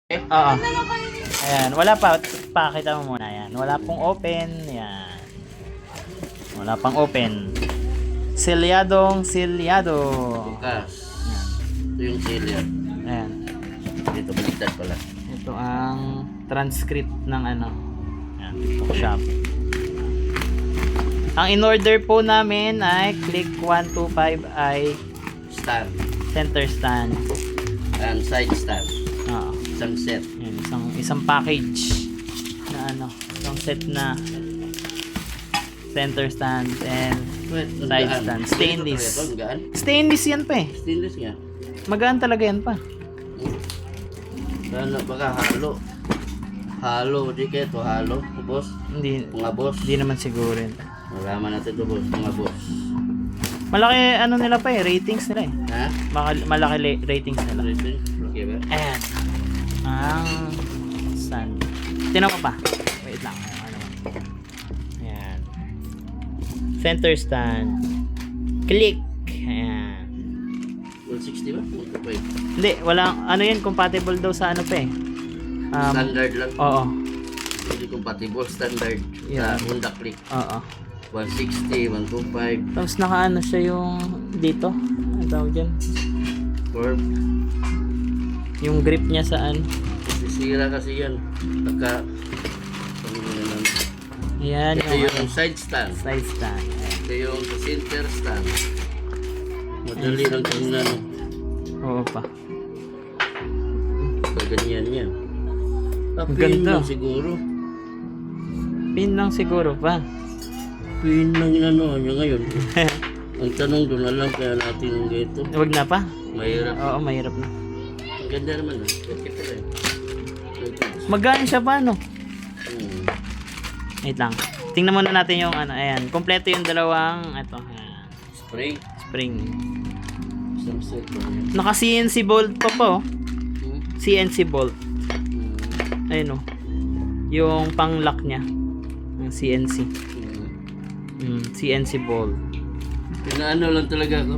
Oo. Ayan, wala pa. Pakita mo muna yan. Wala pong open. Yan. Wala pang open. Selyadong selyado. Bukas. Ito yung silya. Ayan. Dito baliktad pala. Ito ang transcript ng ano. Ayan, bookshop. Ang in-order po namin ay click 125i Stand. center stand. And side stand. Oo. Isang set. Yan, isang package na ano, isang set na center stand and Wait, ang side gaan. stand. Stainless. Ito, ang gaan. Stainless yan pa eh. Stainless nga. Magaan talaga yan pa. Sana baka halo. Halo, di kaya ito halo, boss. Hindi, Mga boss. hindi naman siguro yun. Malaman natin ito, boss. Mga boss. Malaki ano nila pa eh, ratings nila eh. Ha? Malaki ratings nila. Rating? Okay ba? Ayan. Ang stand. Tinan mo pa. Wait lang. Ano. Ayan. Center stand. Click. Ayan. 160 ba? 125. Hindi, walang, ano yun, compatible daw sa ano pa eh. Standard lang. Oo. Hindi compatible. Standard. Yeah. Sa Honda Click. Oo. 160, 125. Tapos nakaano siya yung dito. Ano tawag dyan? Curve. Yung grip niya saan. Sisira kasi yan. Pagka... Ayan Ito yung side stand. side stand. Ayan. Ito yung center stand. Madali lang tingnan. Oo pa. So, ganyan yan. Ang Pin ganda. lang siguro. Pin lang siguro pa. Pin lang yung ano nyo ngayon. Ang tanong doon, alam kaya natin yung ganito. Huwag na pa? Mahirap. Oo, mahirap na. Ang ganda naman ah. Okay pala eh. Magaan siya pa, no? Hmm. Wait lang. Tingnan muna natin yung ano. Ayan. Kompleto yung dalawang, ito. Ayan. Spring. Spring. Isang set ba yan? Naka CNC bolt pa po. Hmm. CNC bolt. Hmm. Ayun o. Yung pang lock niya. Yung CNC. Hmm. CNC bolt. Pinaano lang talaga ako.